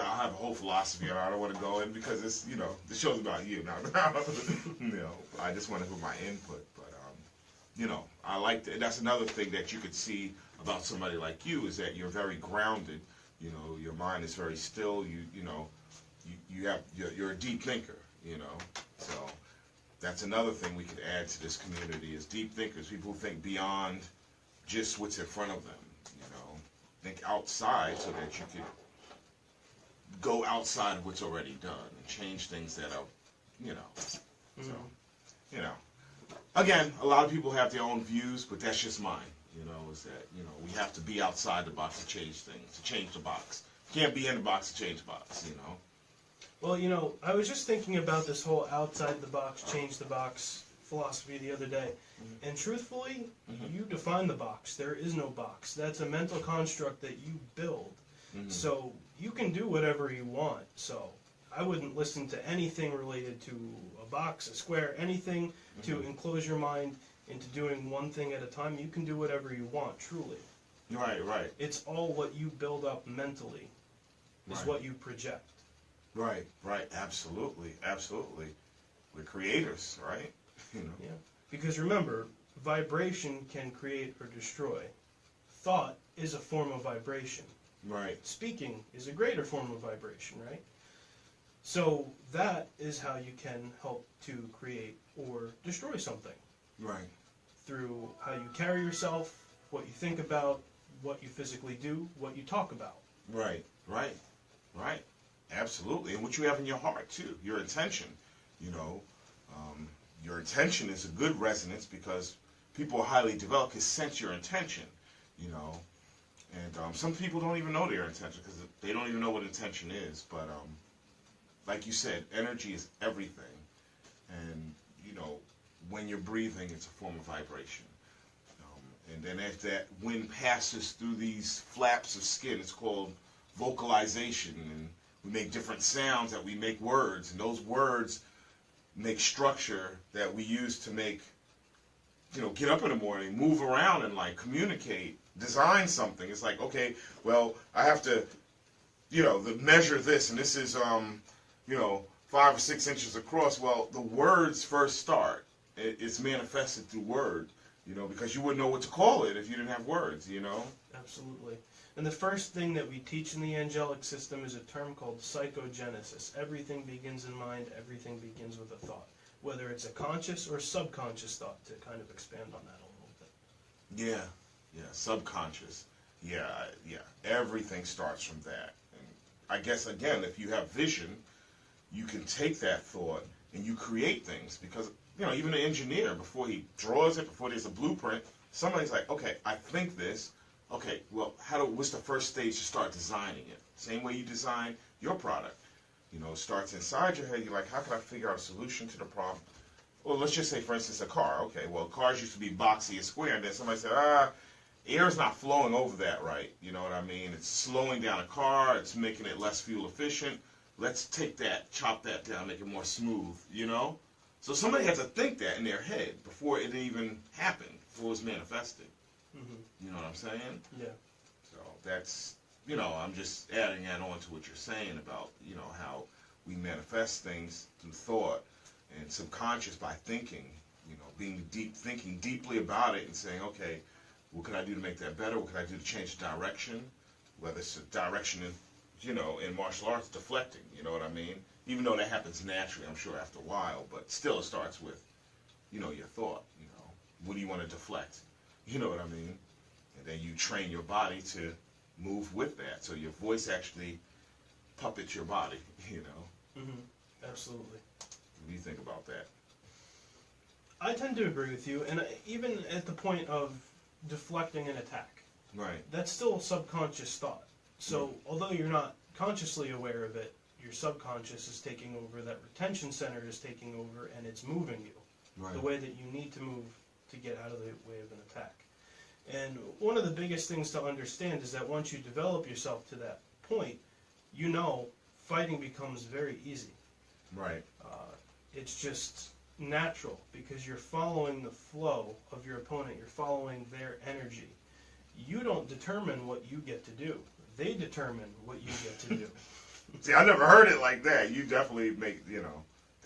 I have a whole philosophy on it. I don't want to go in because it's, the show's about you now. I just want to put my input, but, I like that. That's another thing that you could see about somebody like you is that you're very grounded. Your mind is very still. You're a deep thinker. So that's another thing we could add to this community is deep thinkers, people who think beyond just what's in front of them. Think outside so that you could go outside of what's already done and change things that are, So, again, a lot of people have their own views, but that's just mine. Is that we have to be outside the box to change things, to change the box. You can't be in the box to change the box. Well, I was just thinking about this whole outside the box, change the box philosophy the other day. And truthfully, you define the box. There is no box. That's a mental construct that you build. So you can do whatever you want. So I wouldn't listen to anything related to a box, a square, anything to enclose your mind into doing one thing at a time. You can do whatever you want, truly. Right. It's all what you build up mentally is what you project. Right. Absolutely. We're creators, right? Yeah. Because remember, vibration can create or destroy. Thought is a form of vibration. Right. Speaking is a greater form of vibration, right? So that is how you can help to create or destroy something. Right. Through how you carry yourself, what you think about, what you physically do, what you talk about. Right. Absolutely. And what you have in your heart, too. Your intention. Your intention is a good resonance because people are highly developed can sense your intention, And some people don't even know their intention because they don't even know what intention is. But like you said, energy is everything. And, when you're breathing, it's a form of vibration. And then as that wind passes through these flaps of skin, it's called vocalization. And we make different sounds that we make words. And those words make structure that we use to make, get up in the morning, move around and communicate, design something. It's like, okay, well, I have to, measure this and this is, 5 or 6 inches across. Well, the words first start. It's manifested through word, because you wouldn't know what to call it if you didn't have words, Absolutely. And the first thing that we teach in the angelic system is a term called psychogenesis. Everything begins in mind, everything begins with a thought. Whether it's a conscious or subconscious thought, to kind of expand on that a little bit. Yeah, subconscious. Yeah. Everything starts from that. And I guess, again, if you have vision, you can take that thought and you create things. Because, even an engineer, before he draws it, before there's a blueprint, somebody's like, okay, I think this. Okay, well, what's the first stage to start designing it? Same way you design your product. It starts inside your head. You're like, how can I figure out a solution to the problem? Well, let's just say, for instance, a car. Okay, well, cars used to be boxy and square, and then somebody said, air's not flowing over that right. You know what I mean? It's slowing down a car. It's making it less fuel efficient. Let's take that, chop that down, make it more smooth, So somebody had to think that in their head before it even happened, before it was manifested. Mm-hmm. You know what I'm saying? Yeah. So that's, I'm just adding that on to what you're saying about, how we manifest things through thought and subconscious by thinking, thinking deeply about it and saying, okay, what can I do to make that better? What can I do to change the direction? Whether it's a direction in martial arts, deflecting, you know what I mean? Even though that happens naturally, I'm sure, after a while, but still it starts with, your thought, what do you want to deflect? You know what I mean? And then you train your body to move with that. So your voice actually puppets your body, Mm-hmm. Absolutely. What do you think about that? I tend to agree with you, and even at the point of deflecting an attack, Right. that's still subconscious thought. So although you're not consciously aware of it, your subconscious is taking over, that retention center is taking over, and it's moving you Right. the way that you need to move to get out of the way of an attack. And one of the biggest things to understand is that once you develop yourself to that point, fighting becomes very easy. Right. It's just natural because you're following the flow of your opponent. You're following their energy. You don't determine what you get to do. They determine what you get to do. See, I never heard it like that. You definitely make,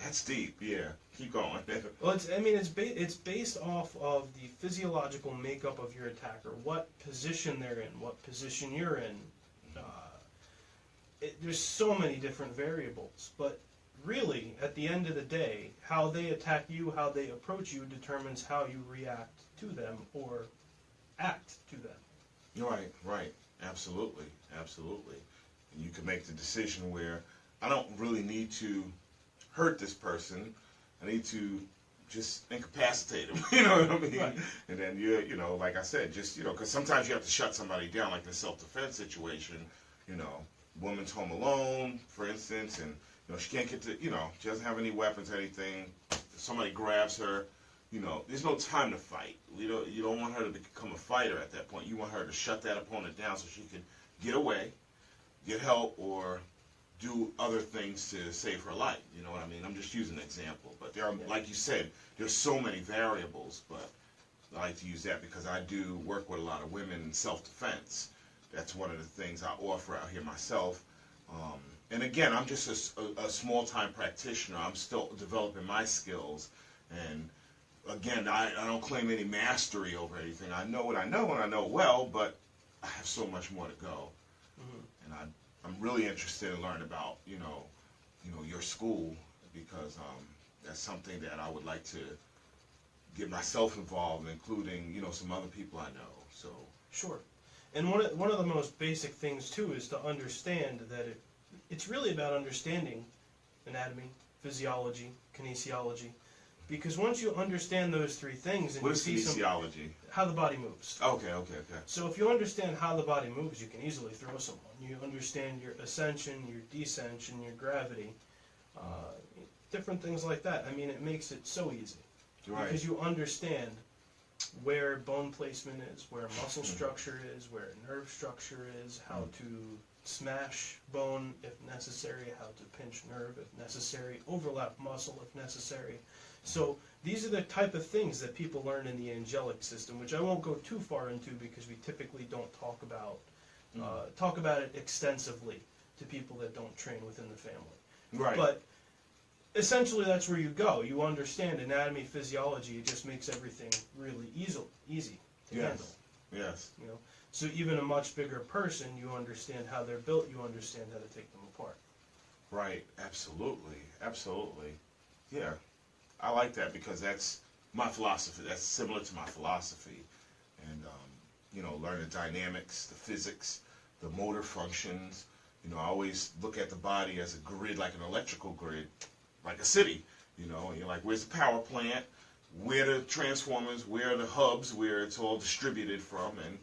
that's deep. Yeah. Keep going. Well, it's based off of the physiological makeup of your attacker, what position they're in, what position you're in. There's so many different variables, but really, at the end of the day, how they attack you, how they approach you, determines how you react to them or act to them. Right. Absolutely. And you can make the decision where I don't really need to hurt this person. I need to just incapacitate him. You know what I mean? Right. And then like I said, just because sometimes you have to shut somebody down, like in a self-defense situation. Woman's home alone, for instance, and she can't get to, she doesn't have any weapons, anything. If somebody grabs her, there's no time to fight. You don't want her to become a fighter at that point. You want her to shut that opponent down so she can get away, get help, or do other things to save her life. You know what I mean? I'm just using an example. But there are, like you said, there's so many variables, but I like to use that because I do work with a lot of women in self-defense. That's one of the things I offer out here myself. And again, I'm just a small-time practitioner. I'm still developing my skills. And again, I don't claim any mastery over anything. I know what I know, and I know it well, but I have so much more to go. Mm-hmm. And I'm really interested in learning about, your school, because that's something that I would like to get myself involved in, including, some other people I know. So Sure. And one of the most basic things, too, is to understand that it's really about understanding anatomy, physiology, kinesiology. Because once you understand those three things, and what is kinesiology? How the body moves. Okay. So if you understand how the body moves, you can easily throw someone. You understand your ascension, your descension, your gravity, different things like that. I mean, it makes it so easy. Right. Because you understand where bone placement is, where muscle structure is, where nerve structure is, how to smash bone if necessary, how to pinch nerve if necessary, overlap muscle if necessary. So these are the type of things that people learn in the angelic system, which I won't go too far into because we typically don't talk about it extensively to people that don't train within the family. Right. But essentially that's where you go. You understand anatomy, physiology. It just makes everything really easy to handle. Yes. So even a much bigger person, you understand how they're built. You understand how to take them apart. Right. Absolutely. Yeah. I like that because that's my philosophy. That's similar to my philosophy. And learn the dynamics, the physics, the motor functions. I always look at the body as a grid, like an electrical grid, like a city. And you're like, where's the power plant? Where are the transformers? Where are the hubs? Where it's all distributed from? And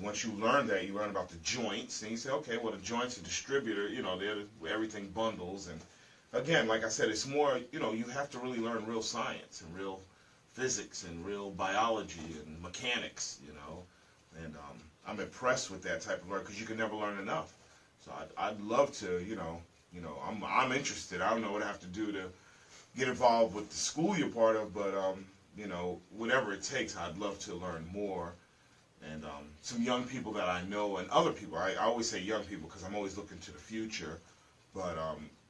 once you learn that, you learn about the joints, and you say, okay, well, the joints are distributor. They're where everything bundles. And again, like I said, it's more. You have to really learn real science and real physics and real biology and mechanics. And I'm impressed with that type of learning because you can never learn enough. So I'd love to, I'm interested. I don't know what I have to do to get involved with the school you're part of, but whatever it takes, I'd love to learn more. And some young people that I know and other people, I always say young people because I'm always looking to the future, but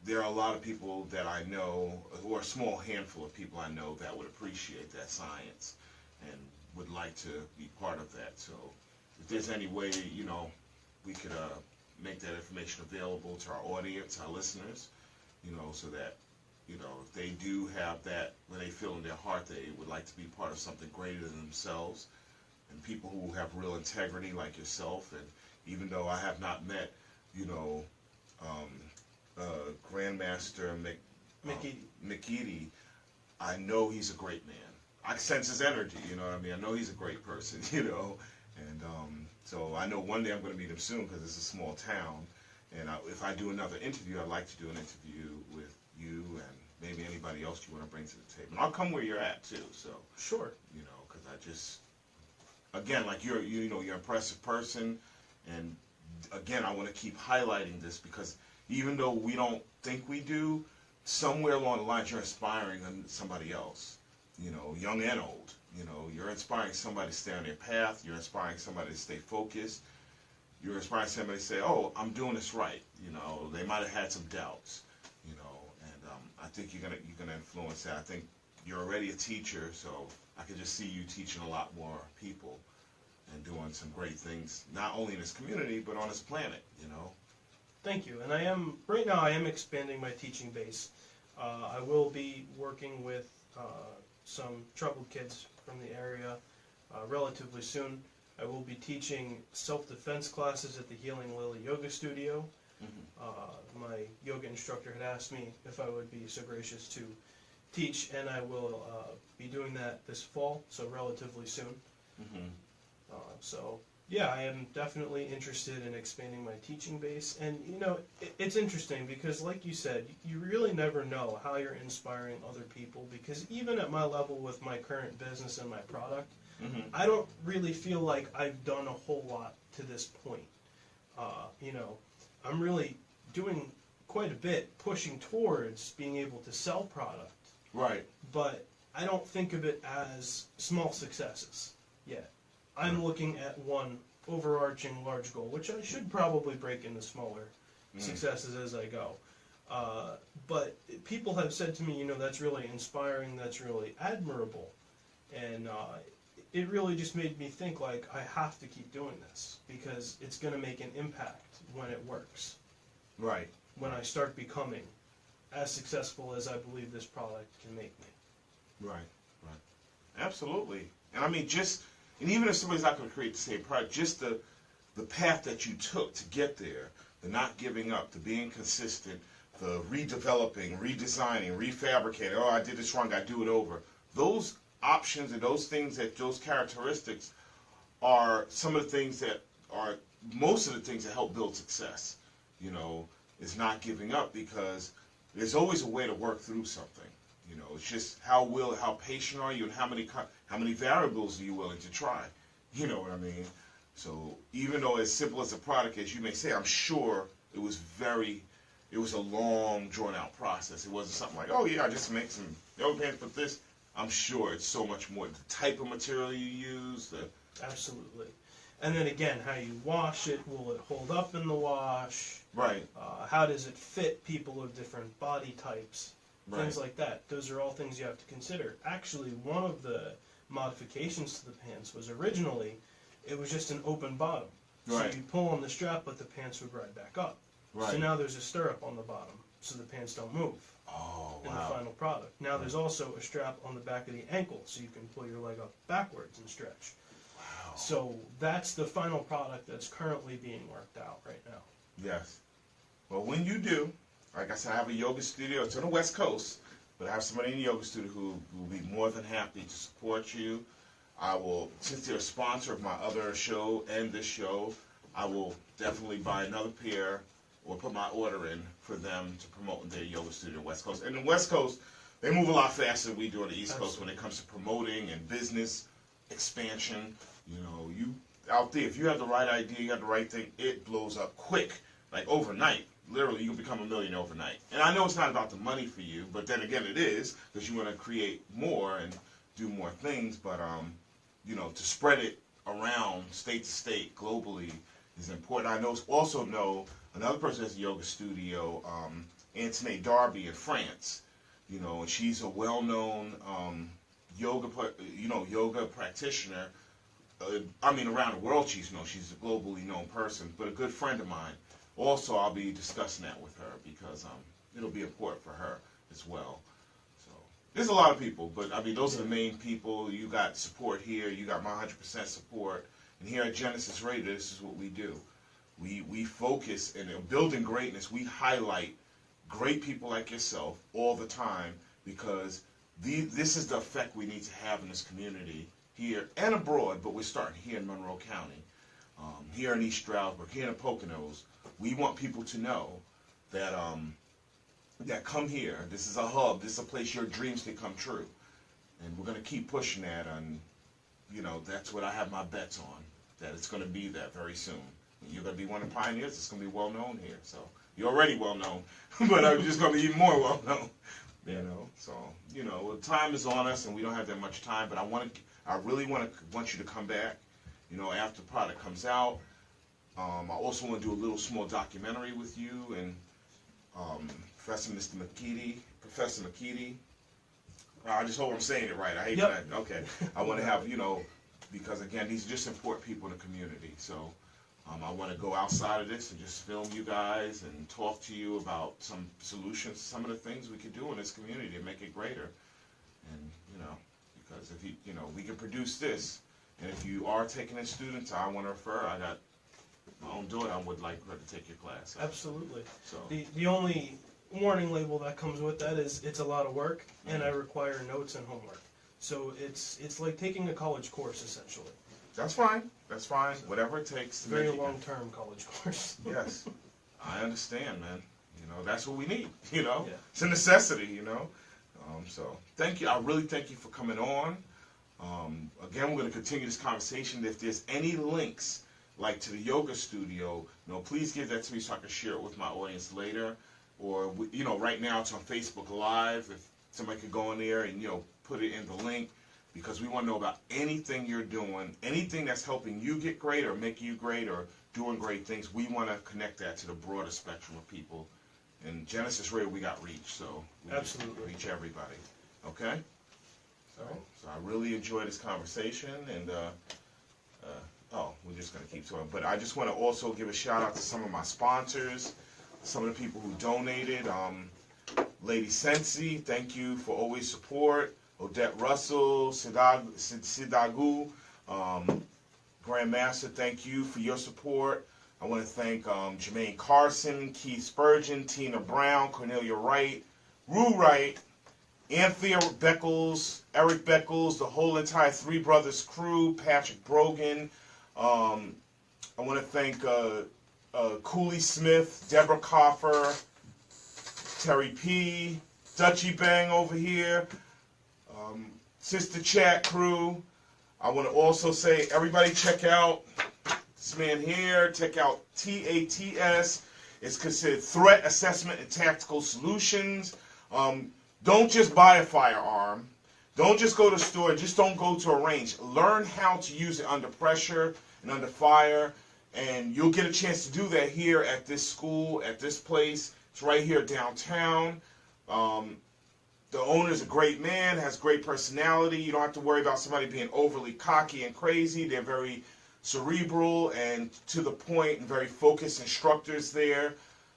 there are a lot of people that I know, or a small handful of people I know that would appreciate that science and would like to be part of that. So if there's any way, we could make that information available to our audience, our listeners, so that, if they do have that, when they feel in their heart they would like to be part of something greater than themselves, and people who have real integrity like yourself, and even though I have not met, Grandmaster McEady, I know he's a great man. I sense his energy, I know he's a great person, and so I know one day I'm going to meet him soon because it's a small town, and if I do another interview, I'd like to do an interview with you and maybe anybody else you want to bring to the table. And I'll come where you're at too, so. Sure. Because I just, again, like you're an impressive person, and again, I want to keep highlighting this because even though we don't think we do, somewhere along the lines you're inspiring somebody else, young and old. You're inspiring somebody to stay on their path. You're inspiring somebody to stay focused. You're inspiring somebody to say, "Oh, I'm doing this right." They might have had some doubts. And I think you're gonna influence that. I think you're already a teacher, so I could just see you teaching a lot more people and doing some great things, not only in this community but on this planet. Thank you. And right now I am expanding my teaching base. I will be working with some troubled kids from the area relatively soon. I will be teaching self-defense classes at the Healing Lily Yoga Studio. My yoga instructor had asked me if I would be so gracious to teach, and I will be doing that this fall, so relatively soon. So yeah, I am definitely interested in expanding my teaching base. And it's interesting because, like you said, you really never know how you're inspiring other people, because even at my level with my current business and my product, I don't really feel like I've done a whole lot to this point. I'm really doing quite a bit pushing towards being able to sell product. Right. But I don't think of it as small successes yet. I'm looking at one overarching large goal, which I should probably break into smaller successes as I go. But people have said to me, that's really inspiring, that's really admirable. And it really just made me think, like, I have to keep doing this because it's going to make an impact when it works. Right. When I start becoming as successful as I believe this product can make me. Right. Absolutely. And I mean, and even if somebody's not going to create the same product, just the path that you took to get there, the not giving up, the being consistent, the redeveloping, redesigning, refabricating, I did this wrong, I do it over. Those options and those characteristics are some of the things that are most of the things that help build success. Is not giving up, because there's always a way to work through something. It's just how patient are you, and how many variables are you willing to try? You know what I mean? So even though as simple as a product as you may say, I'm sure it was a long, drawn out process. It wasn't something like, oh yeah, I just make some yoga pants, but this. I'm sure it's so much more. The type of material you use. Absolutely. And then again, how you wash it. Will it hold up in the wash? Right. How does it fit people of different body types? Right. Things like that. Those are all things you have to consider. Actually, one of the modifications to the pants was originally, it was just an open bottom. Right. So you pull on the strap, but the pants would ride back up. Right. So now there's a stirrup on the bottom, so the pants don't move. Oh, wow. In the final product. Now there's also a strap on the back of the ankle, so you can pull your leg up backwards and stretch. Wow. So that's the final product that's currently being worked out right now. Yes. Well, when you do, like I said, I have a yoga studio. It's on the West Coast, but I have somebody in the yoga studio who will be more than happy to support you. I will, since they're a sponsor of my other show and this show, I will definitely buy another pair or put my order in for them to promote in their yoga studio on the West Coast. And the West Coast, they move a lot faster than we do on the East Coast when it comes to promoting and business expansion. You know, you out there, if you have the right idea, you have the right thing, it blows up quick, like overnight. Literally, you can become a millionaire overnight. And I know it's not about the money for you, but then again, it is, because you want to create more and do more things. But, you know, to spread it around state to state, globally, is important. I also know another person has a yoga studio, Antoinette Darby in France. You know, and she's a well-known yoga practitioner. I mean, around the world, she's a globally known person, but a good friend of mine. Also, I'll be discussing that with her because it'll be important for her as well. So there's a lot of people, but I mean, those are the main people. You got support here. You got my 100% support. And here at Genesis Radio, this is what we do. We focus in building greatness. We highlight great people like yourself all the time because this is the effect we need to have in this community here and abroad, but we're starting here in Monroe County, here in East Stroudsburg, here in the Poconos. We want people to know that that come here. This is a hub. This is a place your dreams can come true. And we're going to keep pushing that, and, you know, that's what I have my bets on, that it's going to be that very soon. You're going to be one of the pioneers. It's going to be well known here. So you're already well known, but I'm just going to be even more well known. You know, so, you know, time is on us, and we don't have that much time, but I really want you to come back, you know, after the product comes out. I also want to do a little small documentary with you and Professor McKeedy. I just hope I'm saying it right. I hate that. Okay. I want to have, you know, because, again, these are just important people in the community. So I want to go outside of this and just film you guys and talk to you about some solutions, some of the things we could do in this community to make it greater. And, you know, because if you know, we can produce this, and if you are taking in students, I want to refer. I got my own daughter. I would like her to take your class. Absolutely. So the only warning label that comes with that is it's a lot of work, and I require notes and homework. So it's like taking a college course essentially. That's fine. That's fine. Whatever it takes to Very make it. long-term college course. Yes, I understand, man. You know, that's what we need. You know, Yeah. It's a necessity. You know, so thank you. I really thank you for coming on. Again, we're going to continue this conversation. If there's any links, like to the yoga studio, you know, please give that to me so I can share it with my audience later. Or, you know, right now it's on Facebook Live. If somebody could go in there and, you know, put it in the link, because we want to know about anything you're doing, anything that's helping you get great or making you great or doing great things. We want to connect that to the broader spectrum of people. In Genesis Radio, we got reach, so we Absolutely reach everybody. Okay? All right. So I really enjoyed this conversation, and we're just going to keep talking. But I just want to also give a shout out to some of my sponsors, some of the people who donated. Lady Sensi, thank you for always support. Odette Russell, Sidagu, Grandmaster, thank you for your support. I want to thank Jermaine Carson, Keith Spurgeon, Tina Brown, Cornelia Wright, Rue Wright, Anthea Beckles, Eric Beckles, the whole entire Three Brothers crew, Patrick Brogan. I want to thank Cooley Smith, Deborah Coffer, Terry P., Dutchy Bang over here, Sister Chat crew. I want to also say, everybody check out this man here. Check out TATS. It's considered Threat Assessment and Tactical Solutions. Don't just buy a firearm. Don't just go to the store. Just don't go to a range. Learn how to use it under pressure and under fire. And you'll get a chance to do that here at this school, at this place. It's right here downtown. The owner is a great man, has great personality. You don't have to worry about somebody being overly cocky and crazy. They're very cerebral and to the point and very focused instructors there.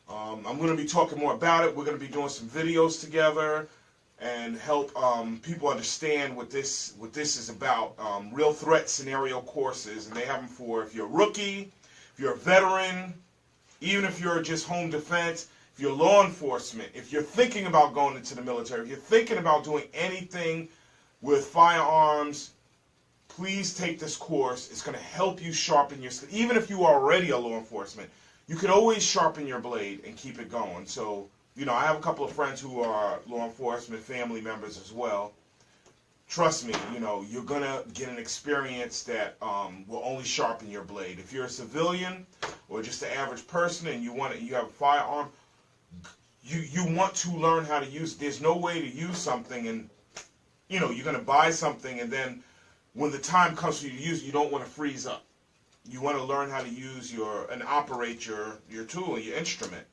I'm going to be talking more about it. We're going to be doing some videos together. and help people understand what this is about. Real threat scenario courses, and they have them for if you're a rookie, if you're a veteran, even if you're just home defense, if you're law enforcement, if you're thinking about going into the military, if you're thinking about doing anything with firearms, please take this course. It's going to help you sharpen your skill. Even if you are already a law enforcement, you can always sharpen your blade and keep it going. So, you know, I have a couple of friends who are law enforcement, family members as well. Trust me, you know, you're going to get an experience that will only sharpen your blade. If you're a civilian or just an average person and you have a firearm, you want to learn how to use it. There's no way to use something and, you know, you're going to buy something and then when the time comes for you to use it, you don't want to freeze up. You want to learn how to use and operate your tool and your instrument.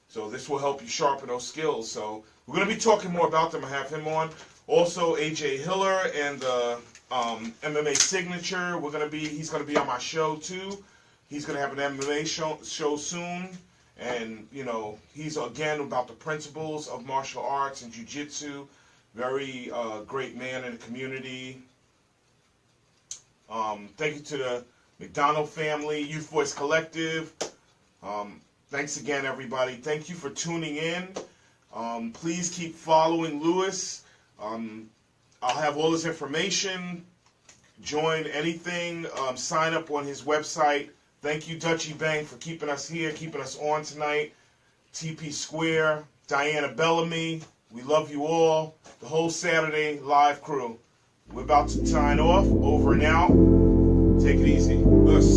So this will help you sharpen those skills. So we're going to be talking more about them. I have him on. Also, AJ Hiller and the MMA Signature. He's going to be on my show too. He's going to have an MMA show soon. And, you know, he's again about the principles of martial arts and jiu-jitsu. Very great man in the community. Thank you to the McDonald family, Youth Voice Collective. Thanks again, everybody. Thank you for tuning in. Please keep following Lewis. I'll have all his information. Join anything. Sign up on his website. Thank you, Dutchy Bang, for keeping us here, keeping us on tonight. TP Square, Diana Bellamy. We love you all. The whole Saturday live crew. We're about to sign off. Over and out. Take it easy. Us.